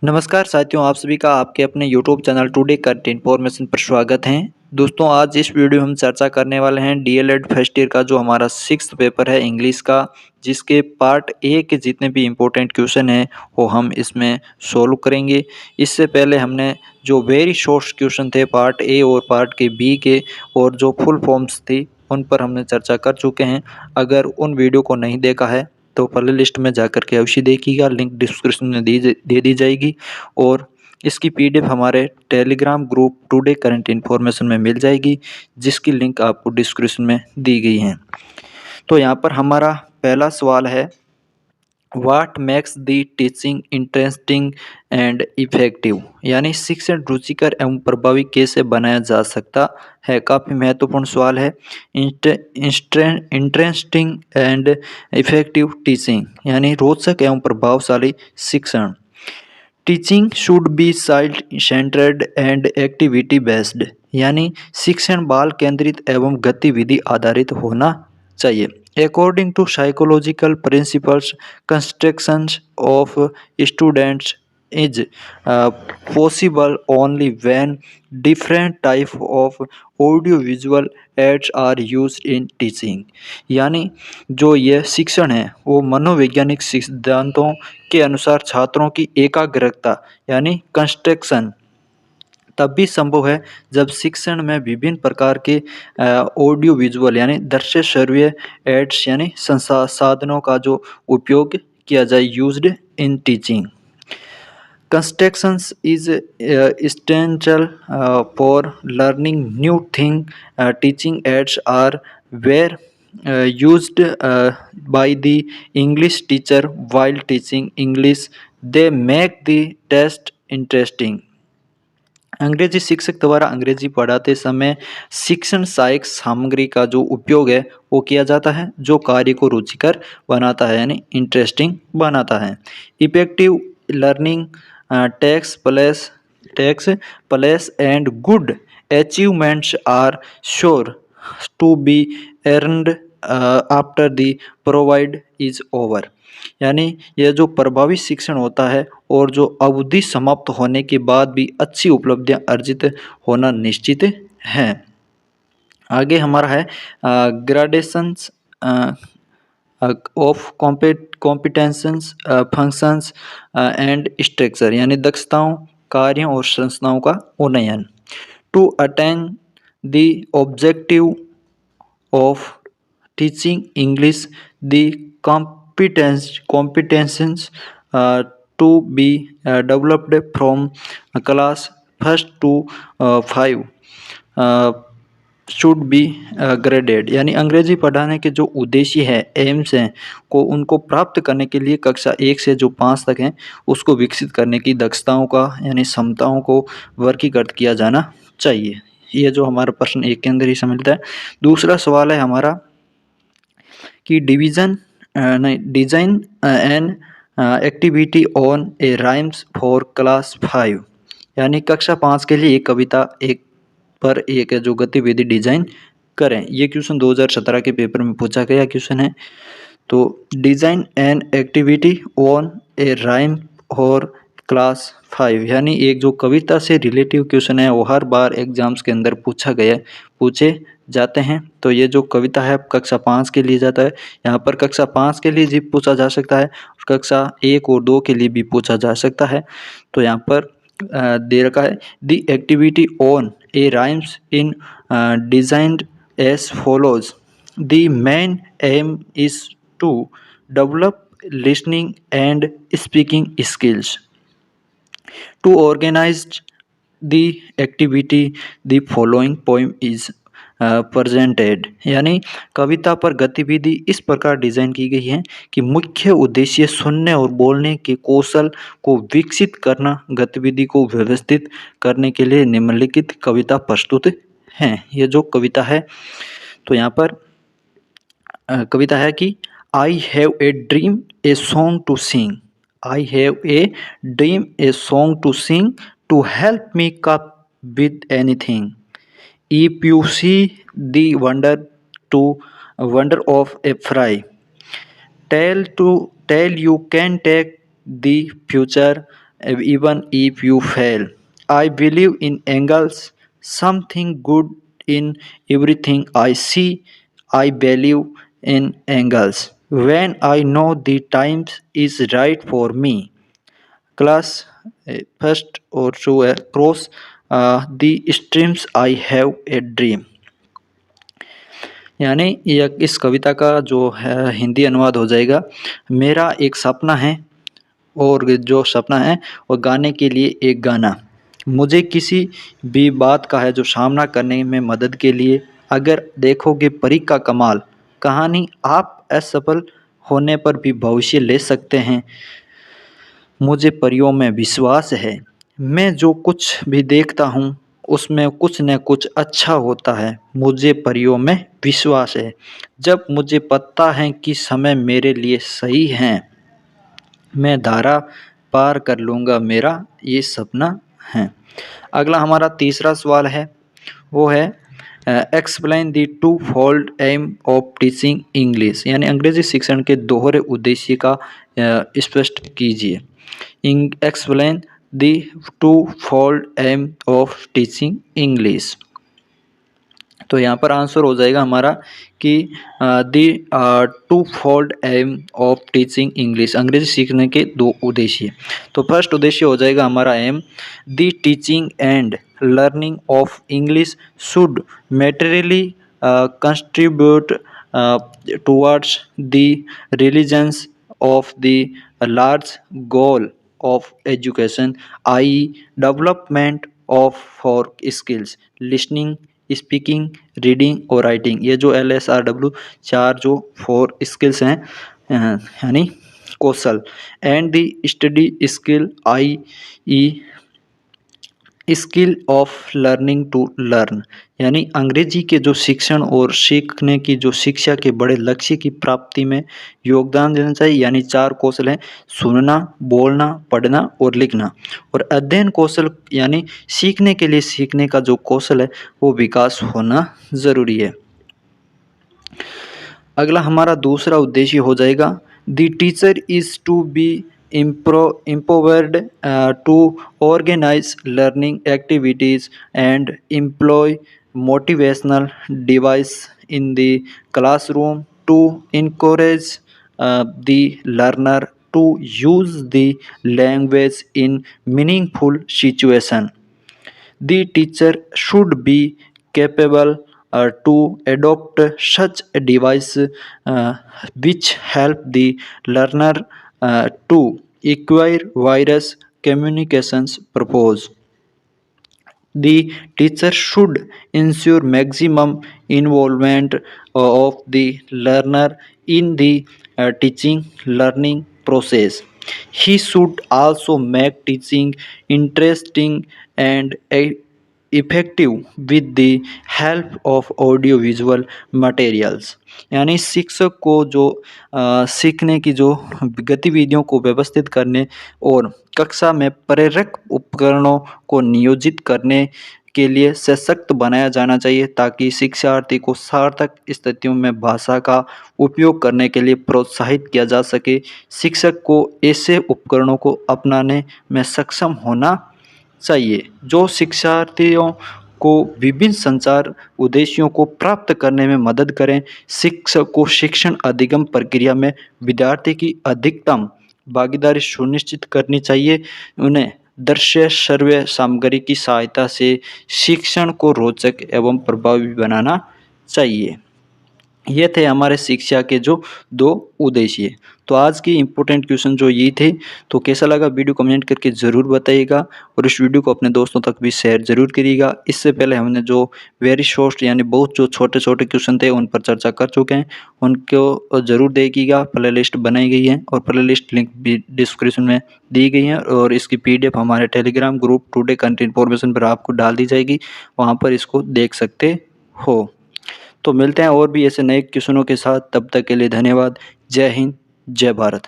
नमस्कार साथियों, आप सभी का आपके अपने YouTube channel today current information पर स्वागत है। दोस्तों, आज इस वीडियो में हम चर्चा करने वाले हैं डीएलएड फर्स्ट ईयर का जो हमारा 6th पेपर है इंग्लिश का, जिसके पार्ट ए के जितने भी इम्पोर्टेंट क्वेश्चन हैं वो हम इसमें सोल्व करेंगे। इससे पहले हमने जो वेरी शॉर्ट क्वेश्चन थे पार्ट ए और पार्ट के बी के और जो फुल फॉर्म्स थी उन पर हमने चर्चा कर चुके हैं। अगर उन वीडियो को नहीं देखा है तो प्ले लिस्ट में जाकर के अवश्य देखिएगा, लिंक डिस्क्रिप्शन में दे दी जाएगी। और इसकी पीडीएफ हमारे Telegram group today current information में मिल जाएगी, जिसकी लिंक आपको डिस्क्रिप्शन में दी गई है। तो यहाँ पर हमारा पहला सवाल है, what makes the teaching interesting and effective, यानी शिक्षण रुचिकर एवं प्रभावी कैसे बनाया जा सकता है। काफ़ी महत्वपूर्ण सवाल है। इंटरेस्टिंग एंड इफेक्टिव टीचिंग यानी रोचक एवं प्रभावशाली शिक्षण। Teaching should be child centred and activity based, यानी शिक्षण बाल केंद्रित एवं गतिविधि आधारित होना चाहिए। According to psychological principles, constructions of students is possible only when different type of audio visual aids are used in teaching। यानी जो ये शिक्षण है वो मनोवैज्ञानिक सिद्धांतों के अनुसार छात्रों की एकाग्रता यानी कंस्ट्रक्शन तब भी संभव है जब शिक्षण में विभिन्न प्रकार के ऑडियो विजुअल यानी दृश्य श्रव्य एड्स यानी संसाधनों का जो उपयोग किया जाए, used in teaching. Constructions is essential for learning new thing. Teaching aids are were used by the English teacher while teaching English. They make the test interesting। अंग्रेजी शिक्षक द्वारा अंग्रेजी पढ़ाते समय शिक्षण सहायक सामग्री का जो उपयोग है वो किया जाता है, जो कार्य को रुचिकर बनाता है यानी इंटरेस्टिंग बनाता है। Effective learning takes place and good achievements are sure to be earned after the provide is over। यानी यह जो प्रभावी शिक्षण होता है और जो अवधि समाप्त होने के बाद भी अच्छी उपलब्धियां अर्जित होना निश्चित है। आगे हमारा है gradations of competences functions and structure, यानी दक्षताओं कार्यों और संरचनाओं का उन्नयन। To attain the objective of teaching English, the competences to be developed from class 1st to 5 should be graded, यानी अंग्रेजी पढ़ाने के जो उद्देश्य है एम्स हैं को उनको प्राप्त करने के लिए कक्षा 1 से जो 5 तक हैं उसको विकसित करने की दक्षताओं का यानी क्षमताओं को वर्गीकृत किया जाना चाहिए। ये जो हमारा प्रश्न 1 के अंदर ही मिलता है। दूसरा सवाल है हमारा कि design an activity on a rhymes for class 5, यानी कक्षा 5 के लिए एक कविता एक जो गतिविधि डिजाइन करें। ये क्वेश्चन 2017 के पेपर में पूछा गया क्वेश्चन है। तो design an activity on A rhyme और क्लास 5, यानी एक जो कविता से रिलेटिव क्वेश्चन है वो हर बार एग्जाम्स के अंदर पूछे जाते हैं। तो ये जो कविता है कक्षा 5 के लिए जाता है। यहाँ पर कक्षा 5 के लिए भी पूछा जा सकता है, कक्षा 1 और 2 के लिए भी पूछा जा सकता है। तो यहाँ पर दे रखा है the activity on a rhymes in designed as follows. The main aim is to develop listening and speaking skills. To organise the activity the following poem is presented, यानी कविता पर गतिविधि इस प्रकार डिजाइन की गई है कि मुख्य उद्देश्य सुनने और बोलने के कौशल को विकसित करना, गतिविधि को व्यवस्थित करने के लिए निम्नलिखित कविता प्रस्तुत हैं। ये जो कविता है तो यहाँ पर कविता है कि I have a dream a song to sing, I have a dream a song to sing to help me cope with anything. If you see the wonder of a fry, tell you can take the future even if you fail. I believe in angles, something good in everything I see. I believe in angles when I know the time is right for me. Class first or to cross the streams I have a dream। यानी यह इस कविता का जो है हिंदी अनुवाद हो जाएगा, मेरा एक सपना है और जो सपना है वो गाने के लिए एक गाना। मुझे किसी भी बात का है जो सामना करने में मदद के लिए। अगर देखोगे परी का कमाल, कहानी आप असफल होने पर भी भविष्य ले सकते हैं। मुझे परियों में विश्वास है, मैं जो कुछ भी देखता हूँ उसमें कुछ न कुछ अच्छा होता है। मुझे परियों में विश्वास है, जब मुझे पता है कि समय मेरे लिए सही है, मैं धारा पार कर लूँगा, मेरा ये सपना है। अगला हमारा तीसरा सवाल है, वो है explain the twofold aim of teaching English, यानी अंग्रेजी शिक्षण के दोहरे उद्देश्य का स्पष्ट कीजिए। Explain the twofold aim of teaching English. तो यहाँ पर आंसर हो जाएगा हमारा कि the twofold aim of teaching English, अंग्रेजी सीखने के दो उद्देश्य। तो फर्स्ट उद्देश्य हो जाएगा हमारा aim, the teaching and learning of English should materially contribute towards the realisation of the large goal of education, I development of four skills listening, speaking, reading और राइटिंग। ये जो LSRW चार जो 4 स्किल्स हैं यानी कौशल, and the study skill I E skill of learning to learn, यानी अंग्रेजी के जो शिक्षण और सीखने की जो शिक्षा के बड़े लक्ष्य की प्राप्ति में योगदान देना चाहिए। यानी 4 कौशल हैं, सुनना, बोलना, पढ़ना और लिखना। और अध्ययन कौशल यानी सीखने के लिए सीखने का जो कौशल है वो विकास होना ज़रूरी है। अगला हमारा दूसरा उद्देश्य हो जाएगा, the teacher is to be empowered to organize learning activities and employ motivational device in the classroom to encourage the learner to use the language in meaningful situation. The teacher should be capable to adopt such a device which help the learner to acquire various communications purpose. The teacher should ensure maximum involvement of the learner in the teaching learning process. He should also make teaching interesting and effective with the help of audio visual materials, यानी शिक्षक को जो सीखने की जो गतिविधियों को व्यवस्थित करने और कक्षा में प्रेरक उपकरणों को नियोजित करने के लिए सशक्त बनाया जाना चाहिए, ताकि शिक्षार्थी को सार्थक स्थितियों में भाषा का उपयोग करने के लिए प्रोत्साहित किया जा सके। शिक्षक को ऐसे उपकरणों को अपनाने में सक्षम होना चाहिए जो शिक्षार्थियों को विभिन्न संचार उद्देश्यों को प्राप्त करने में मदद करें। शिक्षक को शिक्षण अधिगम प्रक्रिया में विद्यार्थी की अधिकतम भागीदारी सुनिश्चित करनी चाहिए। उन्हें दृश्य श्रव्य सामग्री की सहायता से शिक्षण को रोचक एवं प्रभावी बनाना चाहिए। ये थे हमारे शिक्षा के जो 2 उद्देश्य। तो आज की इम्पोर्टेंट क्वेश्चन जो ये थे। तो कैसा लगा वीडियो कमेंट करके ज़रूर बताइएगा और इस वीडियो को अपने दोस्तों तक भी शेयर ज़रूर करिएगा। इससे पहले हमने जो वेरी शॉर्ट यानी बहुत जो छोटे छोटे क्वेश्चन थे उन पर चर्चा कर चुके हैं, उनको ज़रूर देखिएगा। प्ले लिस्ट बनाई गई है और प्ले लिस्ट लिंक भी डिस्क्रिप्शन में दी गई है और इसकी PDF हमारे Telegram group today content information पर आपको डाल दी जाएगी, वहाँ पर इसको देख सकते हो। तो मिलते हैं और भी ऐसे नए क्वेश्चनों के साथ, तब तक के लिए धन्यवाद। जय हिंद, जय भारत।